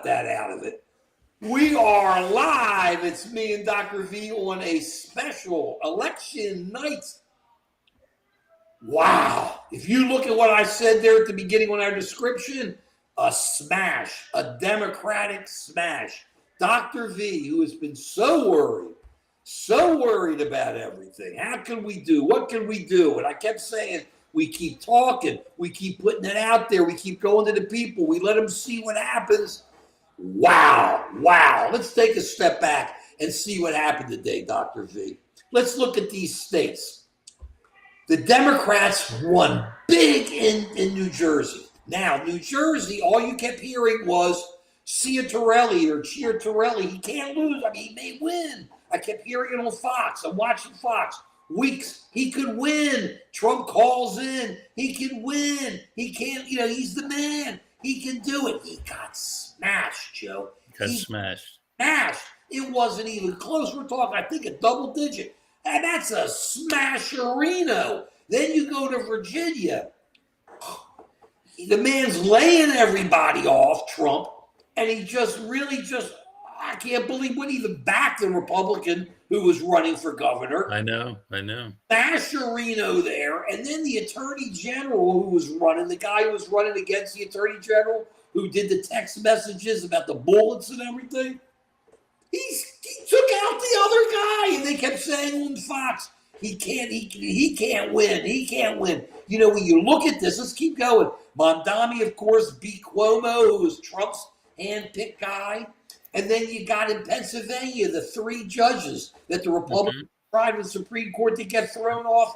that out of it. We are live. It's me and Dr. V on a special election night. Wow. If you look at what I said there at the beginning on our description, a smash, a Democratic smash. Dr. V, who has been so worried about everything. How can we do? What can we do? And I kept saying, we keep talking. We keep putting it out there. We keep going to the people. We let them see what happens. Wow. Let's take a step back and see what happened today, Dr. V. Let's look at these states. The Democrats won big in New Jersey. Now, New Jersey, all you kept hearing was Chiarelli. He can't lose. I mean, he may win. I kept hearing it on Fox. I'm watching Fox. Weeks, he could win. Trump calls in. He can win. He can't, he's the man. He can do it. He got smashed, Joe. Smashed. It wasn't even close. We're talking, I think, a double digit. And that's a smasherino. Then you go to Virginia. The man's laying everybody off, Trump. And he I can't believe, wouldn't even back the Republican who was running for governor. I know. Mascherino there, and then the attorney general who was running, the guy who was running against the attorney general who did the text messages about the bullets and everything. He took out the other guy, and they kept saying on Fox, he can't win. When you look at this, let's keep going. Mamdani, of course, beat Cuomo, who was Trump's hand-picked guy. And then you got in Pennsylvania the three judges that the Republicans tried with the Supreme Court to get thrown off.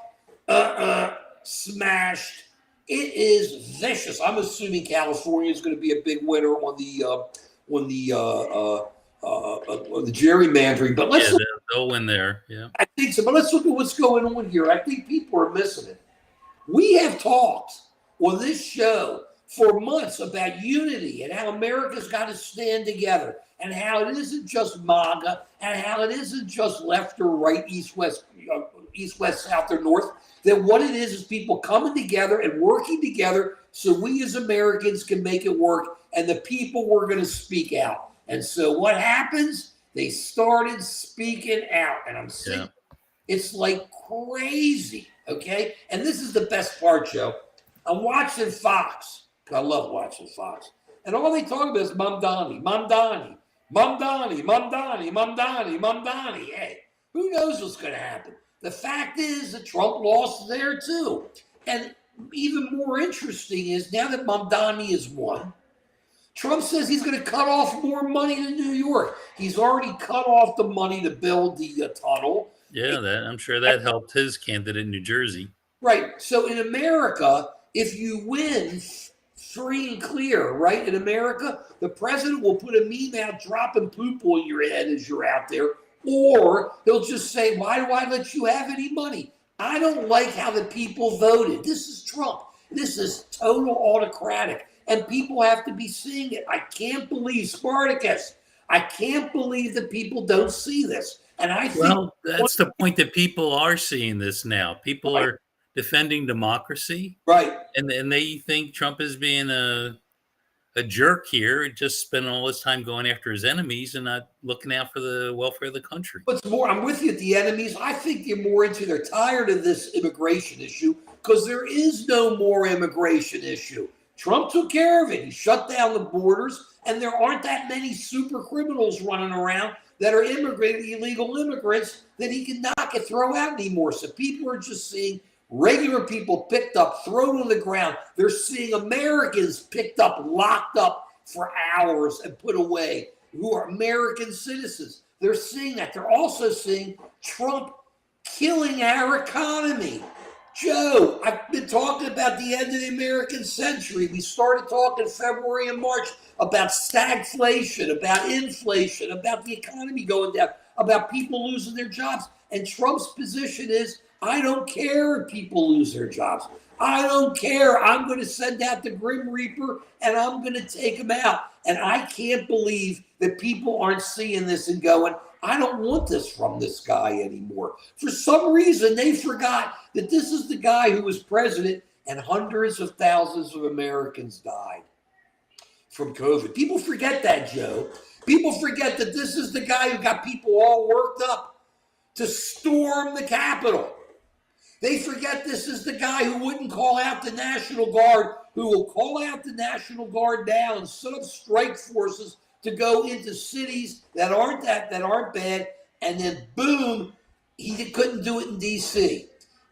Smashed. It is vicious. I'm assuming California is going to be a big winner on the gerrymandering. But they'll win there. Yeah, I think so. But let's look at what's going on here. I think people are missing it. We have talked on this show for months about unity and how America's got to stand together and how it isn't just MAGA and how it isn't just left or right, east, west, south, or north. That what it is people coming together and working together so we as Americans can make it work, and the people were going to speak out. And so what happens? They started speaking out, and I'm saying It's like crazy, okay? And this is the best part, Joe. I'm watching Fox. I love watching Fox. And all they talk about is Mamdani. Hey, who knows what's going to happen? The fact is that Trump lost there too. And even more interesting is now that Mamdani has won, Trump says he's going to cut off more money to New York. He's already cut off the money to build the tunnel. Yeah, I'm sure that helped his candidate in New Jersey. Right. So in America, if you win free and clear, right? In America, the president will put a meme out dropping poop on your head as you're out there, or he'll just say, why do I let you have any money? I don't like how the people voted. This is Trump. This is total autocratic, and people have to be seeing it. I can't believe Spartacus. I can't believe that people don't see this. And I think that's the point, that people are seeing this now. People are defending democracy, right? And they think Trump is being a jerk here, just spending all his time going after his enemies and not looking out for the welfare of the country. What's more, I'm with you at the enemies. I think they're tired of this immigration issue because there is no more immigration issue. Trump took care of it. He shut down the borders, and there aren't that many super criminals running around that are illegal immigrants that he cannot throw out anymore. So people are just seeing regular people picked up, thrown on the ground. They're seeing Americans picked up, locked up for hours and put away, who are American citizens. They're seeing that. They're also seeing Trump killing our economy. Joe, I've been talking about the end of the American century. We started talking February and March about stagflation, about inflation, about the economy going down, about people losing their jobs. And Trump's position is, I don't care if people lose their jobs. I don't care. I'm going to send out the Grim Reaper and I'm going to take them out. And I can't believe that people aren't seeing this and going, I don't want this from this guy anymore. For some reason, they forgot that this is the guy who was president and hundreds of thousands of Americans died. from COVID. People forget that, Joe. People forget that this is the guy who got people all worked up to storm the Capitol. They forget this is the guy who wouldn't call out the National Guard, who will call out the National Guard now and set up strike forces to go into cities that aren't bad, and then boom, he couldn't do it in D.C.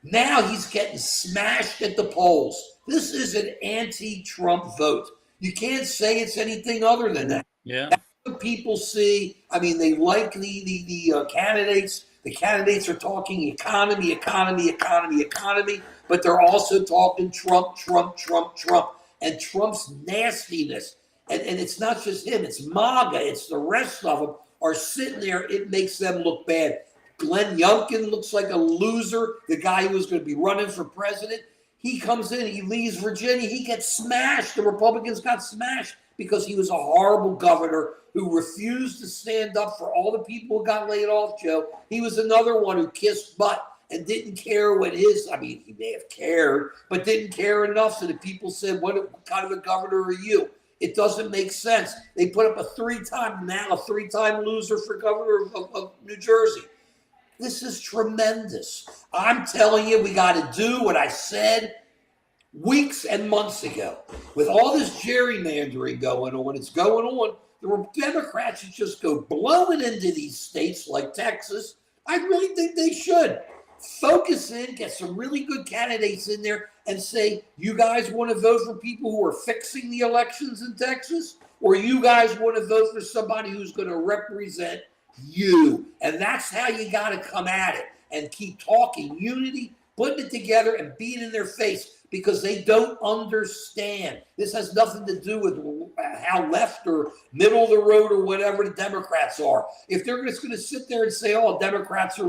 Now he's getting smashed at the polls. This is an anti-Trump vote. You can't say it's anything other than that. Yeah. That's what people see. I mean, they like the candidates. The candidates are talking economy, but they're also talking Trump, and Trump's nastiness. And it's not just him, it's MAGA, it's the rest of them are sitting there. It makes them look bad. Glenn Youngkin looks like a loser, the guy who was going to be running for president. He comes in, he leaves Virginia, he gets smashed. The Republicans got smashed because he was a horrible governor who refused to stand up for all the people who got laid off, Joe. He was another one who kissed butt and didn't care what he may have cared, but didn't care enough so that people said, what kind of a governor are you? It doesn't make sense. They put up a three-time loser for governor of New Jersey. This is tremendous. I'm telling you, we got to do what I said weeks and months ago. With all this gerrymandering going on, the Democrats should just go blowing into these states like Texas. I really think they should. Focus in, get some really good candidates in there and say, you guys want to vote for people who are fixing the elections in Texas? Or you guys want to vote for somebody who's going to represent you? And that's how you got to come at it and keep talking unity, putting it together and being in their face because they don't understand. This has nothing to do with how left or middle of the road or whatever the Democrats are. If they're just going to sit there and say, Republicans are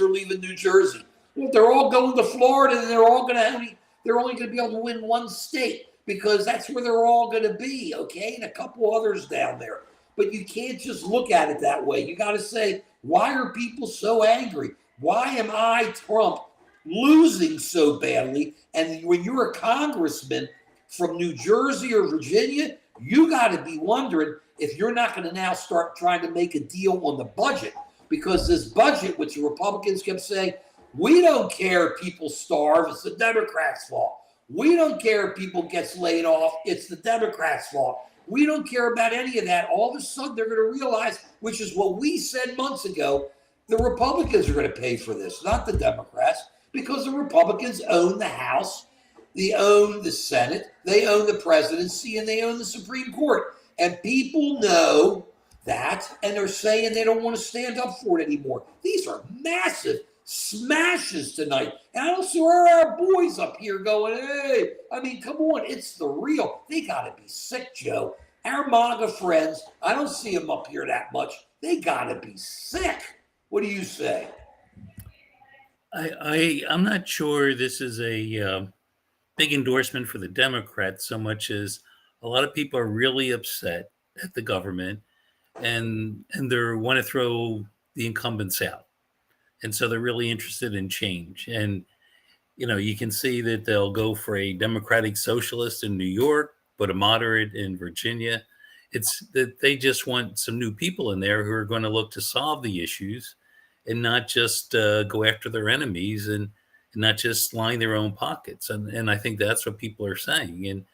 leaving New Jersey. Well, they're all going to Florida and they're only going to be able to win one state because that's where they're all going to be, okay? And a couple others down there. But you can't just look at it that way. You got to say, why are people so angry? Why am I, Trump, losing so badly? And when you're a congressman from New Jersey or Virginia, you got to be wondering if you're not going to now start trying to make a deal on the budget, because this budget, which the Republicans kept saying, we don't care if people starve, it's the Democrats' fault. We don't care if people gets laid off, it's the Democrats' fault. We don't care about any of that. All of a sudden, they're going to realize, which is what we said months ago, the Republicans are going to pay for this, not the Democrats, because the Republicans own the House, they own the Senate, they own the presidency, and they own the Supreme Court. And people know that, and they're saying they don't want to stand up for it anymore. These are massive smashes tonight. And I don't see where our boys up here going, hey, I mean, come on, it's the real. They got to be sick, Joe. Our MAGA friends, I don't see them up here that much. They got to be sick. What do you say? I'm not sure this is a big endorsement for the Democrats so much as a lot of people are really upset at the government and they want to throw the incumbents out. And so they're really interested in change. And, you can see that they'll go for a Democratic Socialist in New York, but a moderate in Virginia. It's that they just want some new people in there who are going to look to solve the issues and not just go after their enemies and not just line their own pockets. And I think that's what people are saying. And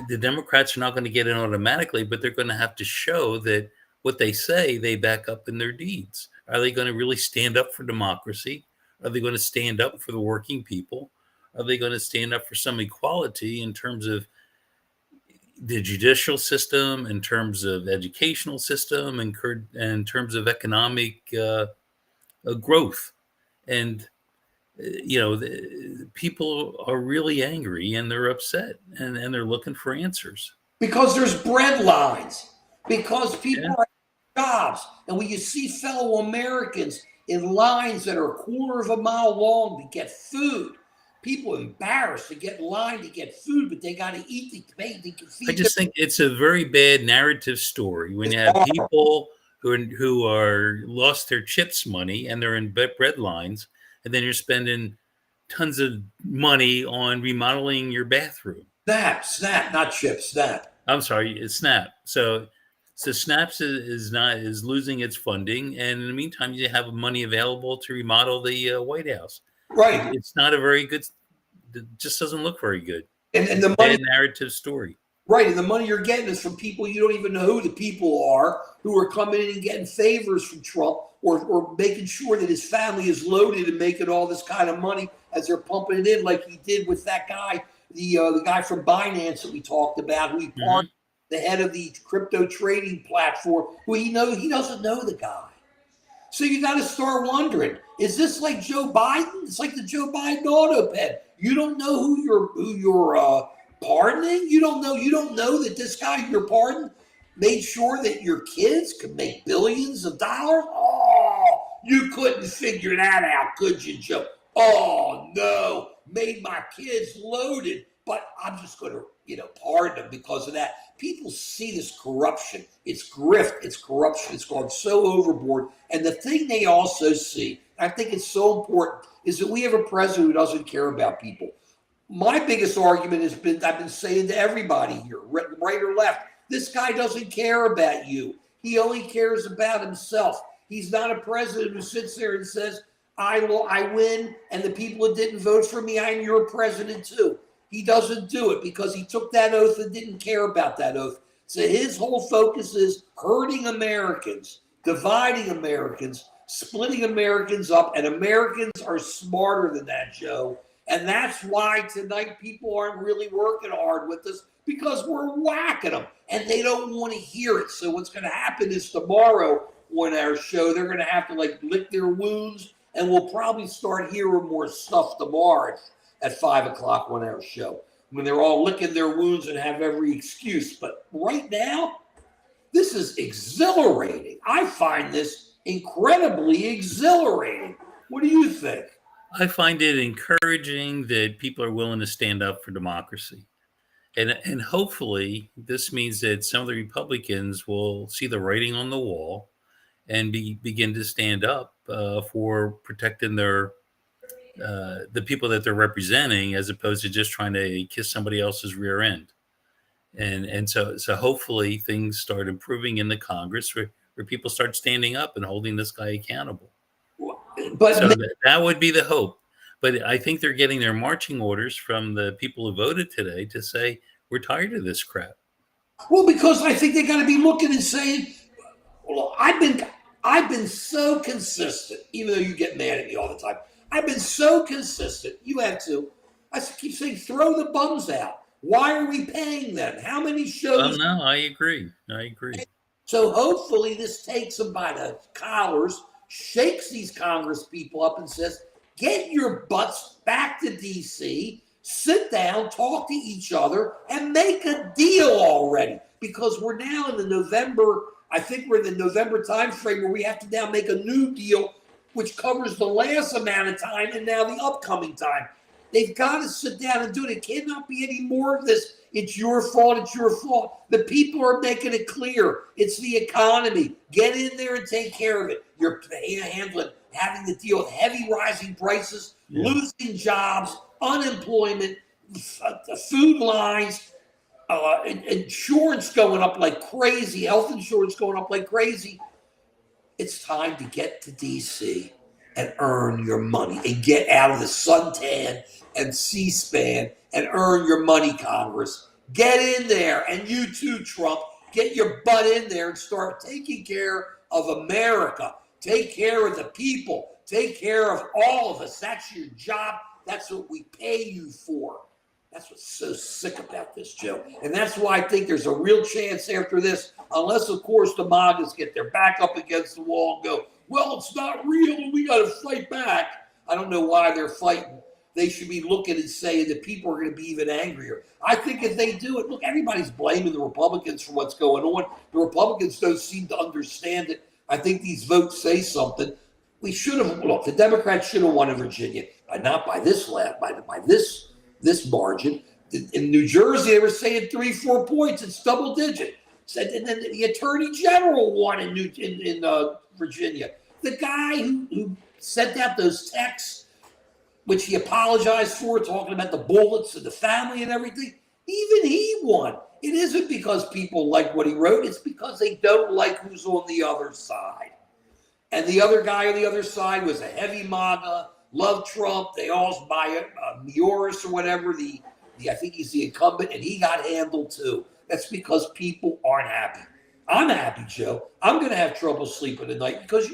the Democrats are not going to get in automatically, but they're going to have to show that what they say, they back up in their deeds. Are they going to really stand up for democracy? Are they going to stand up for the working people? Are they going to stand up for some equality in terms of the judicial system, in terms of educational system, and in terms of economic growth? And people are really angry and they're upset and they're looking for answers. Because there's bread lines. Because people are jobs. And when you see fellow Americans in lines that are a quarter of a mile long to get food, people embarrassed to get in line to get food, but they got to eat. They can feed. I just think it's a very bad narrative story when you have people who are lost their CHIPS money and they're in bread lines, and then you're spending tons of money on remodeling your bathroom. Snap, not CHIPS, snap. I'm sorry, it's Snap. So Snaps is losing its funding, and in the meantime, you have money available to remodel the White House. Right. It's not a very good. It just doesn't look very good. And It's a the money, bad narrative story. right, and the money you're getting is from people you don't even know who the people are, who are coming in and getting favors from Trump, or making sure that his family is loaded and making all this kind of money as they're pumping it in, like he did with that guy, the guy from Binance that we talked about, who he Hmm. pardoned, the head of the crypto trading platform, who he doesn't know the guy. So you got to start wondering: is this like Joe Biden? It's like the Joe Biden auto pen. You don't know who you're pardoning. You don't know. You don't know that this guy you're pardoning made sure that your kids could make billions of dollars. Oh, you couldn't figure that out, could you, Joe? Oh no, made my kids loaded, but I'm just going to pardon them because of that. People see this corruption. It's grift. It's corruption. It's gone so overboard. And the thing they also see, I think it's so important, is that we have a president who doesn't care about people. My biggest argument has been, I've been saying to everybody here, right or left, this guy doesn't care about you. He only cares about himself. He's not a president who sits there and says, I win, and the people that didn't vote for me, I'm your president too. He doesn't do it because he took that oath and didn't care about that oath. So his whole focus is hurting Americans, dividing Americans, splitting Americans up, and Americans are smarter than that, Joe. And that's why tonight people aren't really working hard with us, because we're whacking them and they don't want to hear it. So what's going to happen is tomorrow on our show, they're going to have to lick their wounds, and we'll probably start hearing more stuff tomorrow at 5 o'clock on our show, when they're all licking their wounds and have every excuse. But right now, this is exhilarating. I find this incredibly exhilarating. What do you think? I find it encouraging that people are willing to stand up for democracy. And hopefully this means that some of the Republicans will see the writing on the wall and begin to stand up for protecting the people that they're representing, as opposed to just trying to kiss somebody else's rear end. And so hopefully things start improving in the Congress, where people start standing up and holding this guy accountable. But So that would be the hope. But I think they're getting their marching orders from the people who voted today to say, we're tired of this crap. well, because I think they got to be looking and saying, well, I've been so consistent, even though you get mad at me all the time. I've been so consistent. You have to. I keep saying, throw the bums out. Why are we paying them? How many Well, shows? no, I agree. I agree. So hopefully this takes them by the collars, shakes these Congress people up and says, get your butts back to D.C., sit down, talk to each other, and make a deal already. Because we're now in the November, I think we're in the November time frame where we have to now make a new deal, which covers the last amount of time and now the upcoming time. They've got to sit down and do it. It cannot be any more of this. It's your fault. It's your fault. The people are making it clear. It's the economy. Get in there and take care of it. You're having to deal with heavy rising prices, losing jobs, unemployment, food lines, insurance going up like crazy, health insurance going up like crazy. It's time to get to D.C. and earn your money and get out of the suntan and C-SPAN and earn your money, Congress. Get in there, and you too, Trump, get your butt in there and start taking care of America. Take care of the people. Take care of all of us. That's your job. That's what we pay you for. That's what's so sick about this, Joe. And that's why I think there's a real chance after this, unless, of course, the MAGAs get their back up against the wall and go, well, it's not real and we got to fight back. I don't know why they're fighting. They should be looking and saying that people are going to be even angrier. I think if they do it, look, everybody's blaming the Republicans for what's going on. The Republicans don't seem to understand it. I think these votes say something. We should have, look, the Democrats should have won in Virginia, but not by this this margin. In New Jersey, they were saying 3-4 points. It's double digit. And then the Attorney General won in Virginia. The guy who sent out those texts, which he apologized for, talking about the bullets and the family and everything, Even he won. It isn't because people like what he wrote. It's because they don't like who's on the other side. And the other guy on the other side was a heavy MAGA, loved Trump. They all buy it, Mioris or whatever. I think he's the incumbent, and he got handled too. That's because people aren't happy. I'm happy, Joe. I'm going to have trouble sleeping at night because,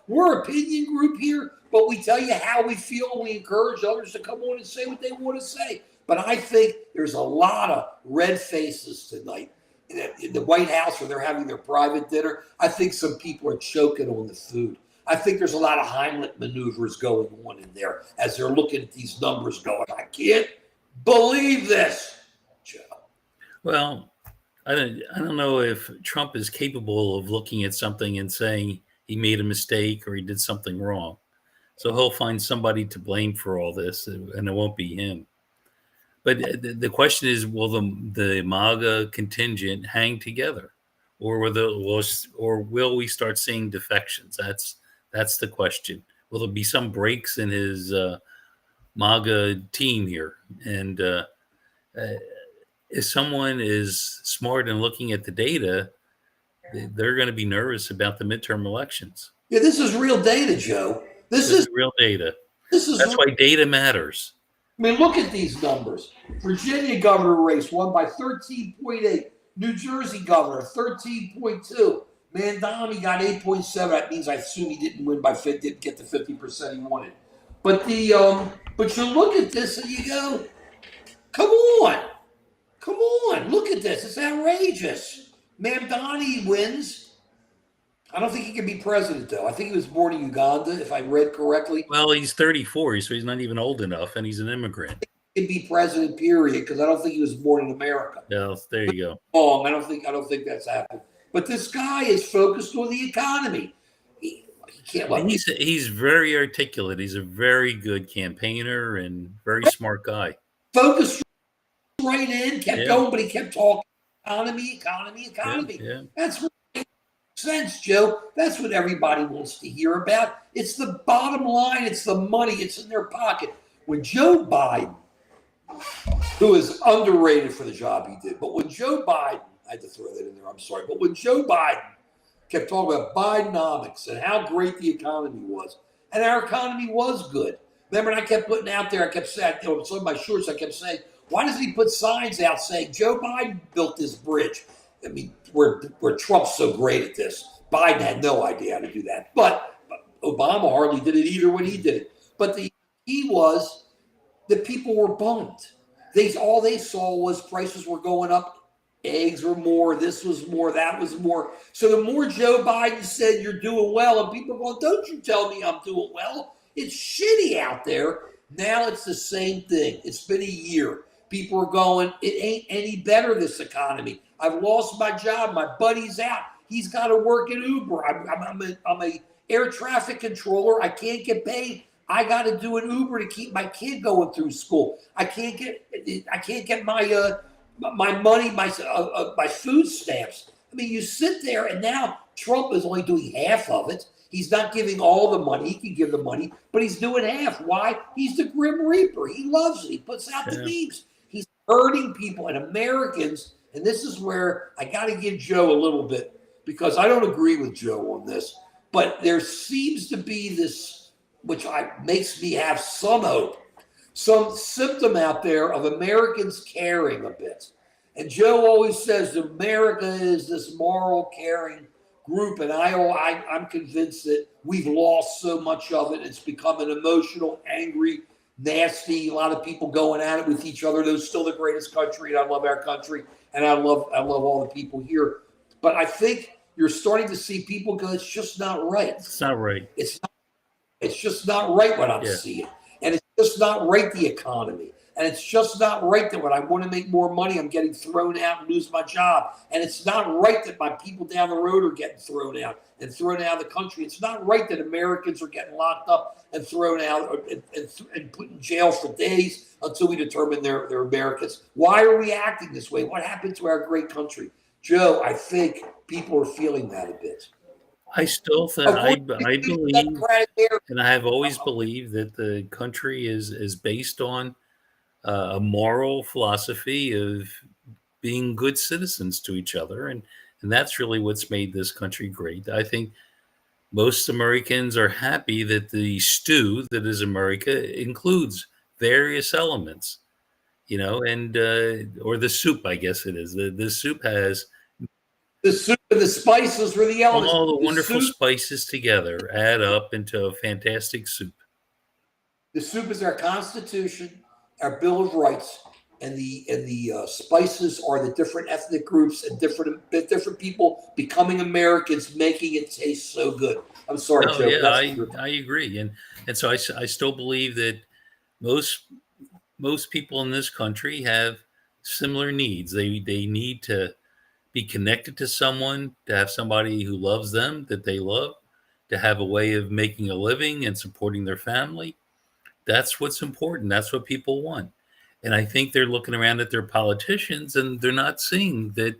we're an opinion group here, but we tell you how we feel and we encourage others to come on and say what they want to say. But I think there's a lot of red faces tonight in the White House where they're having their private dinner. I think some people are choking on the food. I think there's a lot of Heimlich maneuvers going on in there as they're looking at these numbers going, I can't believe this, Joe. Well, I don't know if Trump is capable of looking at something and saying he made a mistake or he did something wrong. So he'll find somebody to blame for all this, and it won't be him. But the question is, will the MAGA contingent hang together, or will we start seeing defections? That's the question. Will there be some breaks in his MAGA team here? And if someone is smart and looking at the data, they're going to be nervous about the midterm elections. Yeah, this is real data, Joe. This is real data. That's why data matters. I mean, look at these numbers. Virginia governor race won by 13.8. New Jersey governor 13.2. Mandami got 8.7. That means I assume he didn't win by 50, didn't get the 50% he wanted. But but you look at this and you go, come on, look at this. It's outrageous. Mandani wins. I don't think he can be president, though. I think he was born in Uganda, if I read correctly. Well, he's 34, so he's not even old enough, and he's an immigrant. He can be president, period, because I don't think he was born in America. Yeah, there you go. I don't think that's happened. But this guy is focused on the economy. He can't let He's very articulate. He's a very good campaigner and very smart guy. Focused right in, kept going, but he kept talking economy. Yeah. That's what makes sense, Joe. That's what everybody wants to hear about. It's the bottom line. It's the money. It's in their pocket. When Joe Biden, who is underrated for the job he did, but when Joe Biden, I had to throw that in there, I'm sorry, but when Joe Biden kept talking about Bidenomics and how great the economy was, and our economy was good. Remember, I kept putting out there, I kept saying, some of my shorts, I kept saying, why doesn't he put signs out saying Joe Biden built this bridge? I mean, where Trump's so great at this. Biden had no idea how to do that. But Obama hardly did it either when he did it. But the key was that people were bummed. All they saw was prices were going up. Eggs were more. This was more. That was more. So the more Joe Biden said you're doing well, and people going, don't you tell me I'm doing well. It's shitty out there. Now it's the same thing. It's been a year. People are going, it ain't any better, this economy. I've lost my job. My buddy's out. He's got to work at Uber. I'm a air traffic controller. I can't get paid. I got to do an Uber to keep my kid going through school. I can't get my money, my food stamps. I mean, you sit there, and now Trump is only doing half of it. He's not giving all the money. He can give the money, but he's doing half. Why? He's the Grim Reaper. He loves it. He puts out the memes. He's hurting people and Americans. And this is where I got to give Joe a little bit, because I don't agree with Joe on this. But there seems to be this, which makes me have some hope, some symptom out there of Americans caring a bit. And Joe always says America is this moral, caring group, and I'm convinced that we've lost so much of it. It's become an emotional, angry, nasty. A lot of people going at it with each other. Though still the greatest country, and I love our country, and I love all the people here. But I think you're starting to see people go, it's just not right. It's not right. It's just not right what I'm seeing, and it's just not right, the economy. And it's just not right that when I want to make more money, I'm getting thrown out and lose my job. And it's not right that my people down the road are getting thrown out and thrown out of the country. It's not right that Americans are getting locked up and thrown out and put in jail for days until we determine they're Americans. Why are we acting this way? What happened to our great country? Joe, I think people are feeling that a bit. I still think, I believe, and I have always believed that the country is based on a moral philosophy of being good citizens to each other, and that's really what's made this country great. I think most Americans are happy that the stew that is America includes various elements, and or the soup, I guess it is. The soup has The soup and the spices were the elements. all the The wonderful soup, spices together add up into a fantastic soup. the soup is our Constitution, our Bill of Rights, and the spices are the different ethnic groups and different people becoming Americans, making it taste so good. I'm sorry, Oh Joe. yeah, That's I agree, and so I still believe that most most people in this country have similar needs. They need to be connected to someone, to have somebody who loves them, that they love, to have a way of making a living and supporting their family. That's what's important. That's what people want. And I think they're looking around at their politicians and they're not seeing that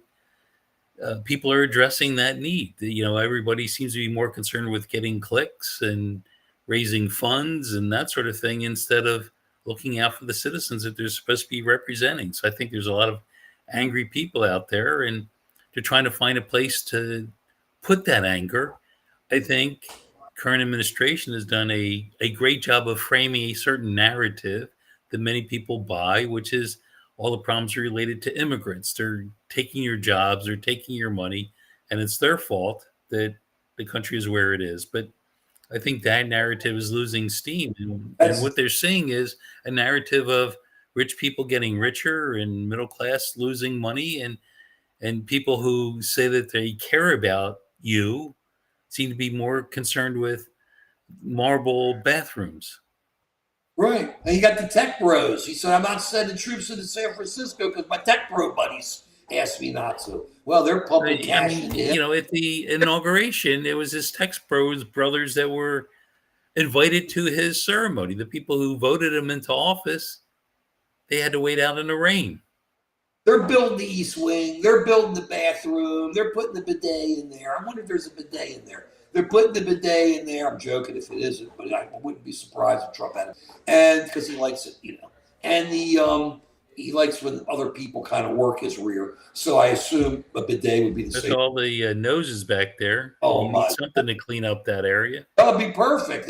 people are addressing that need. Everybody seems to be more concerned with getting clicks and raising funds and that sort of thing instead of looking out for the citizens that they're supposed to be representing. So I think there's a lot of angry people out there, and they're trying to find a place to put that anger. I think current administration has done a great job of framing a certain narrative that many people buy, which is all the problems are related to immigrants. They're taking your jobs, they're taking your money, and it's their fault that the country is where it is. But I think that narrative is losing steam. And that's what they're seeing is a narrative of rich people getting richer and middle class losing money, and people who say that they care about you seem to be more concerned with marble bathrooms. right. And you got the tech bros. He said, "I'm not sending troops into San Francisco because my tech bro buddies asked me not to." Well, they're pumping I cash mean, into him. at the inauguration, it was his Tex Bros brothers that were invited to his ceremony. The people who voted him into office, they had to wait out in the rain. They're building the East Wing. They're building the bathroom. They're putting the bidet in there. I wonder if there's a bidet in there. They're putting the bidet in there. I'm joking if it isn't, but I wouldn't be surprised if Trump had it. And because he likes it. And he likes when other people kind of work his rear. So I assume a bidet would be the With same. all the noses back there, Oh you need my, something to clean up that area. that would be perfect.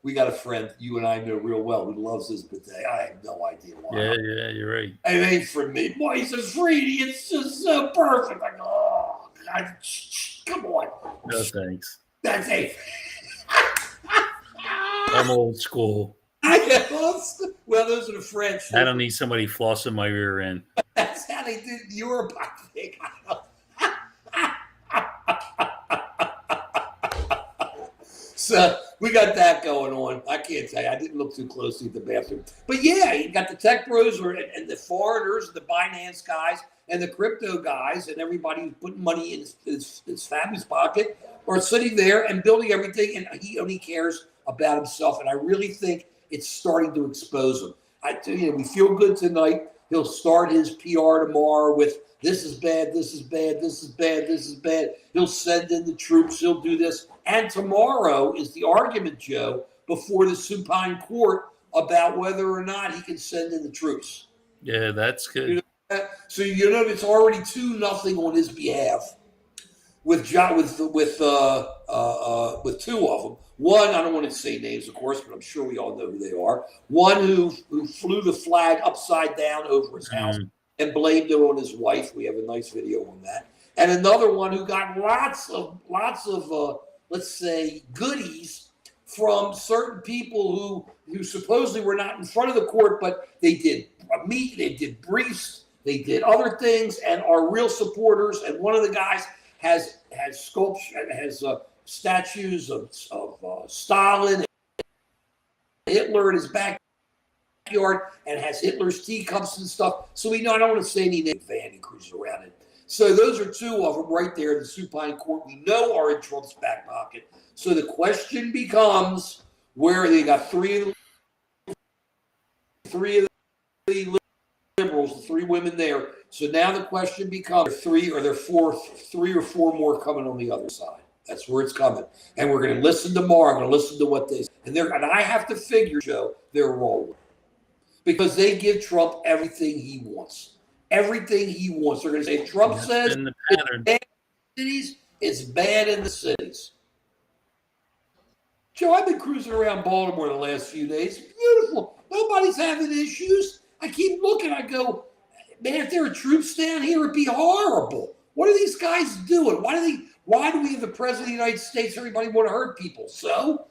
We got a friend you and I know real well who loves his bidet. I have no idea why. Yeah, you're right. It ain't for me. Boy, he says, "Freedy, it's just so perfect." I go, "Oh, God, come on." No thanks. That's it. I'm old school. Well, those are the French. I don't need somebody flossing my rear end. That's how they did in Europe, I think. So we got that going on. I can't tell you. I didn't look too closely at the bathroom. But yeah, you got the tech bros and the foreigners, the Binance guys, and the crypto guys, and everybody who's putting money in his family's pocket are sitting there and building everything, and he only cares about himself. And I really think it's starting to expose him. We feel good tonight. He'll start his PR tomorrow with this is bad, this is bad, this is bad, this is bad. He'll send in the troops. He'll do this. And tomorrow is the argument, Joe, before the supine court about whether or not he can send in the troops. Yeah, that's good. So it's already 2-0 on his behalf with two of them. One, I don't want to say names, of course, but I'm sure we all know who they are. One who flew the flag upside down over his house and blamed it on his wife. We have a nice video on that. And another one who got lots of let's say goodies from certain people who supposedly were not in front of the court, but they did they did briefs, they did other things, and are real supporters. And one of the guys has sculpture, has statues of Stalin and Hitler in his backyard, and has Hitler's teacups and stuff. So I don't want to say any name van he cruises around in. So those are two of them right there in the supine court. We know are in Trump's back pocket. So the question becomes where they got three of the liberals, the three women there. So now the question becomes three or four more coming on the other side. That's where it's coming. And we're going to listen tomorrow. I'm going to listen to what they say. And I have to figure, Joe, they're rolling. because they give Trump everything he wants. Everything he wants. They're going to say, if Trump says been the it's pattern. bad in the cities, it's bad in the cities. Joe, I've been cruising around Baltimore the last few days. It's beautiful. Nobody's having issues. I keep looking. I go, man, if there were troops down here, it'd be horrible. What are these guys doing? Why do we have the president of the United States? Everybody want to hurt people. So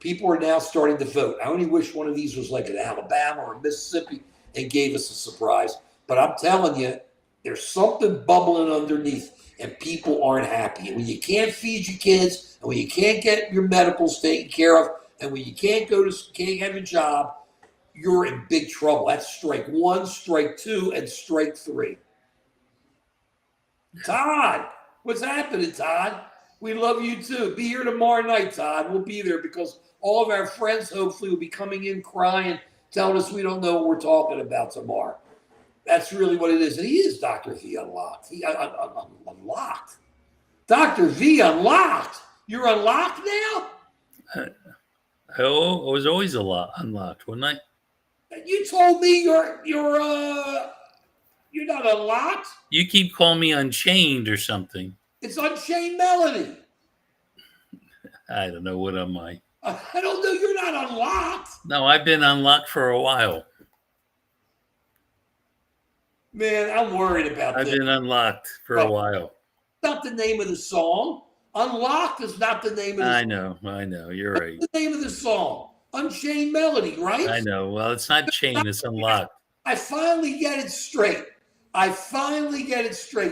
people are now starting to vote. I only wish one of these was like in Alabama or Mississippi and gave us a surprise. But I'm telling you, there's something bubbling underneath, and people aren't happy. And when you can't feed your kids, and when you can't get your medicals taken care of, and when you can't have a job, you're in big trouble. That's strike one, strike two, and strike three. Todd, what's happening, Todd? We love you too. Be here tomorrow night, Todd. We'll be there because all of our friends hopefully will be coming in crying, telling us we don't know what we're talking about tomorrow. That's really what it is. And he is Dr. V Unlocked. Unlocked. Dr. V Unlocked. You're unlocked now? I was always unlocked, wasn't I? You told me you're not unlocked. You keep calling me Unchained or something. It's Unchained Melody. I don't know. What am I? I don't know. You're not unlocked. No, I've been unlocked for a while. Man, I'm worried about I've been unlocked for a while. Not the name of the song. Unlocked is not the name of the song. I know. You're right. What's the name of the song? Unchained Melody, right? I know. Well, it's not chained. It's unlocked. I finally get it straight.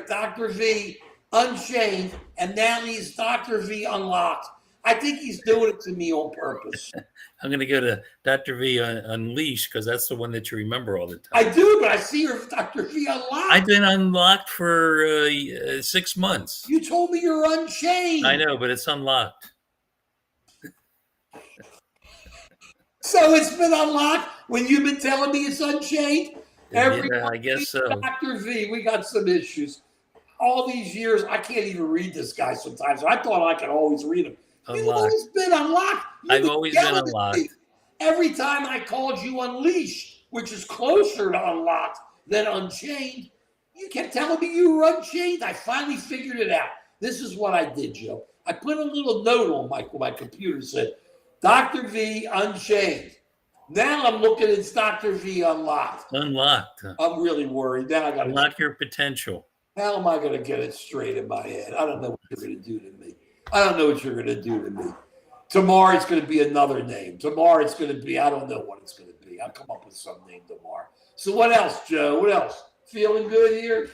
Dr. V Unchained, and now he's Dr. V Unlocked. I think he's doing it to me on purpose. I'm going to go to Dr. V Unleashed because that's the one that you remember all the time. I do, but I see her Dr. V Unlocked. I've been unlocked for 6 months. You told me you're unchained. I know, but it's unlocked. So it's been unlocked when you've been telling me it's unchained? Yeah, I guess so. Dr. V, we got some issues. All these years, I can't even read this guy sometimes. I thought I could always read him. Unlocked. You've always been unlocked. I've always been unlocked. Every time I called you Unleashed, which is closer to unlocked than Unchained, you kept telling me you were unchained. I finally figured it out. This is what I did, Joe. I put a little note on my computer that said, Dr. V Unchained. Now I'm looking at Dr. V Unlocked. Unlocked. I'm really worried. Now I got to unlock your potential. How am I going to get it straight in my head? I don't know what you're going to do to me. Tomorrow it's going to be another name. Tomorrow it's going to be, I don't know what it's going to be. I'll come up with some name tomorrow. So what else, Joe? What else? Feeling good here?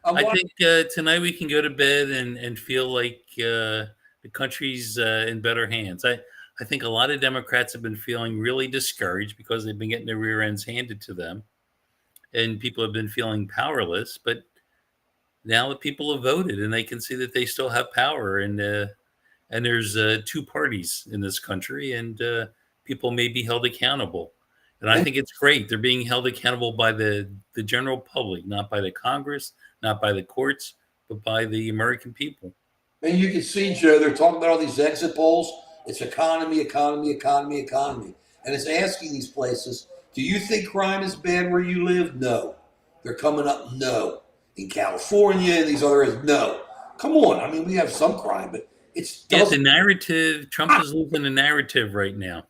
I think tonight we can go to bed and feel like the country's in better hands. I think a lot of Democrats have been feeling really discouraged because they've been getting their rear ends handed to them. And people have been feeling powerless. But now that people have voted and they can see that they still have power, and there's two parties in this country, and people may be held accountable. And I think it's great. They're being held accountable by the general public, not by the Congress, not by the courts, but by the American people. And you can see, Joe, they're talking about all these exit polls. It's economy. And it's asking these places, do you think crime is bad where you live? No. They're coming up, no. In California and these other areas, no. Come on. I mean, we have some crime, but it's... the narrative, Trump is losing the narrative right now.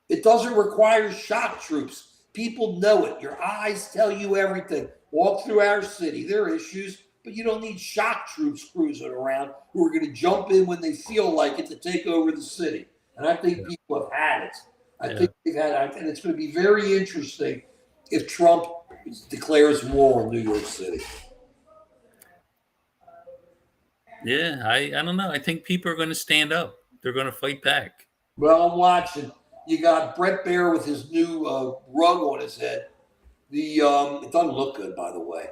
It doesn't require shock troops. People know it. Your eyes tell you everything. Walk through our city. There are issues, but you don't need shock troops cruising around who are going to jump in when they feel like it to take over the city. And I think people have had it. I think they've had it. And it's going to be very interesting if Trump declares war on New York City. Yeah, I don't know. I think people are going to stand up. They're going to fight back. Well, I'm watching. You got Brett Baer with his new rug on his head. It doesn't look good, by the way.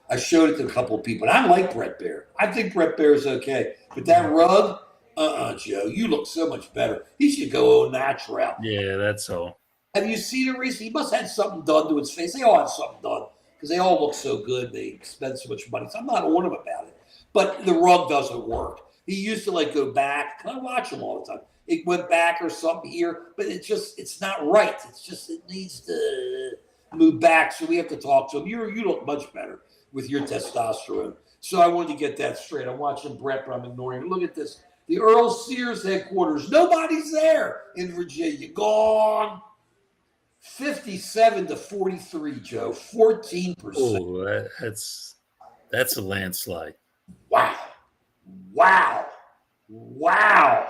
I showed it to a couple of people. And I like Brett Baer. I think Brett Baer is okay. But that rug, Joe, you look so much better. He should go au natural. Yeah, that's all. Have you seen it recently? He must have had something done to his face. They all have something done because they all look so good. They spend so much money. So I'm not on him about it. But the rug doesn't work. He used to go back. I watch him all the time. It went back or something here, but it's not right. It needs to moved back, so we have to talk to him. You look much better with your testosterone. So I wanted to get that straight. I'm watching Brett, but I'm ignoring it. Look at this. The Earl Sears headquarters. Nobody's there in Virginia. Gone. 57-43, Joe. 14%. Oh, that's a landslide. Wow. Wow. Wow.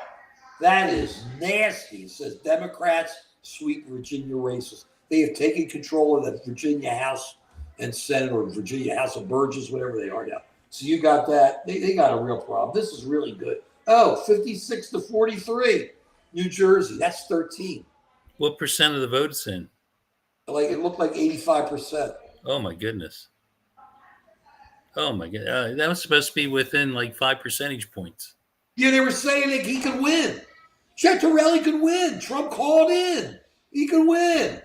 That is nasty. It says Democrats sweep Virginia races. They have taken control of the Virginia House and Senate, or Virginia House of Burgess, whatever they are now. So you got that. They got a real problem. This is really good. Oh, 56-43. New Jersey. That's 13. What percent of the votes in? Like it looked like 85%. Oh my goodness. Oh my god. That was supposed to be within like 5 percentage points. Yeah, they were saying that he could win. Cettarelli could win. Trump called in. He could win.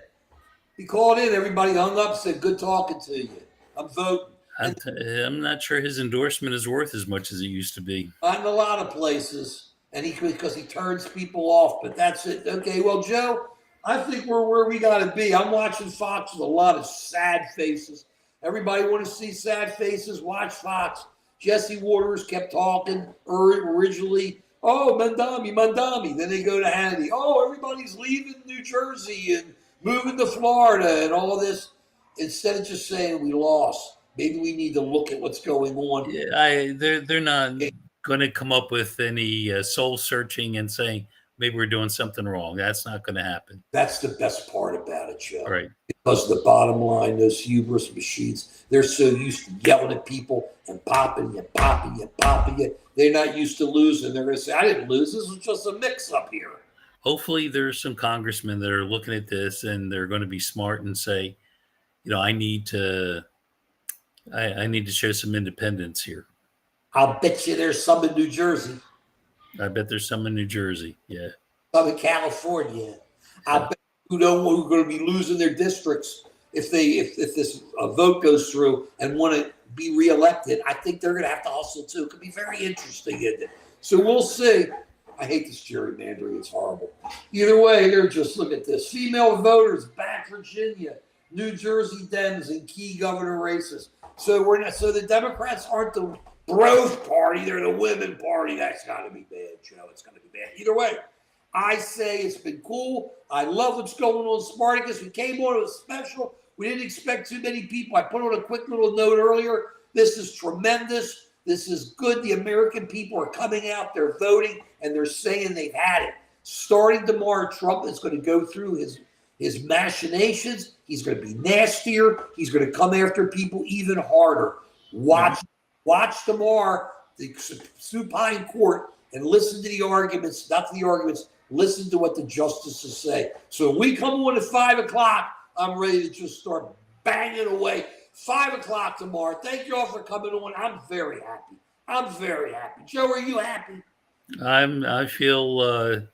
He called in. Everybody hung up, said, good talking to you. I'm voting. I'm not sure his endorsement is worth as much as it used to be. Not in a lot of places, and because he turns people off, but that's it. Okay, well, Joe, I think we're where we got to be. I'm watching Fox with a lot of sad faces. Everybody want to see sad faces? Watch Fox. Jesse Waters kept talking originally. Oh, Mandami. Then they go to Hannity. Oh, everybody's leaving New Jersey and moving to Florida and all this. Instead of just saying we lost. Maybe we need to look at what's going on. Yeah, they're not going to come up with any soul searching and saying maybe we're doing something wrong. That's not going to happen. That's the best part about it, Joe. Right. Because the bottom line, those hubris machines, they're so used to yelling at people and popping you. They're not used to losing. They're going to say, I didn't lose. This was just a mix-up here. Hopefully there's some congressmen that are looking at this and they're going to be smart and say, I need to show some independence here. I'll bet you there's some in New Jersey. I bet there's some in New Jersey. Yeah. Some in California. I bet who are going to be losing their districts if this vote goes through and want to be reelected. I think they're going to have to hustle too. It could be very interesting, isn't it? So we'll see. I hate this gerrymandering. It's horrible. Either way, they're just, look at this. Female voters back Virginia. New Jersey Dems in key governor races. So the Democrats aren't the growth party, they're the women party. That's gotta be bad, Joe. It's gonna be bad. Either way, I say it's been cool. I love what's going on in Spartacus. We came on, it was special. We didn't expect too many people. I put on a quick little note earlier. This is tremendous. This is good. The American people are coming out, they're voting, and they're saying they've had it. Starting tomorrow, Trump is going to go through his machinations. He's going to be nastier. He's going to come after people even harder. Watch tomorrow, the supine court, and listen to the arguments, not to the arguments, listen to what the justices say. So when we come on at 5 o'clock, I'm ready to just start banging away. 5 o'clock tomorrow. Thank you all for coming on. I'm very happy. Joe, are you happy? I feel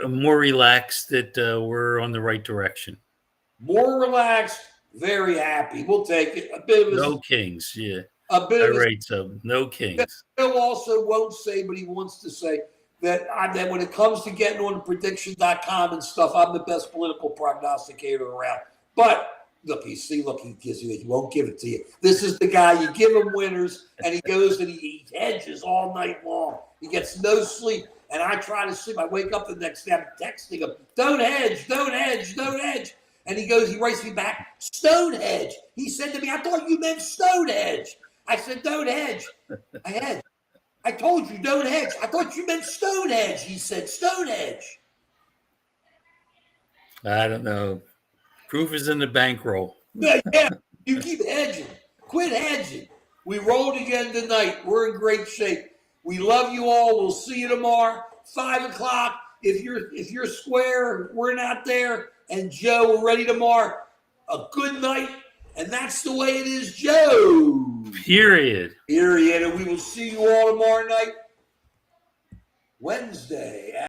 more relaxed that we're on the right direction. More relaxed, very happy. We'll take it. A bit of no kings, yeah. A bit of right, so no kings. Bill also won't say, but he wants to say that when it comes to getting on prediction.com and stuff, I'm the best political prognosticator around. But look, he gives you, he won't give it to you. This is the guy, you give him winners, and he goes and he hedges all night long. He gets no sleep. And I try to sleep. I wake up the next day, I'm texting him, don't hedge. And he writes me back, Stonehenge. He said to me, I thought you meant Stonehenge. I said, don't hedge. I told you, don't hedge. I thought you meant Stonehenge. He said, Stonehenge. I don't know. Proof is in the bankroll. Yeah. You keep hedging. Quit hedging. We rolled again tonight. We're in great shape. We love you all. We'll see you tomorrow, 5 o'clock. If you're square, we're not there. And Joe, we're ready tomorrow. A good night. And that's the way it is, Joe. Period. And we will see you all tomorrow night, Wednesday.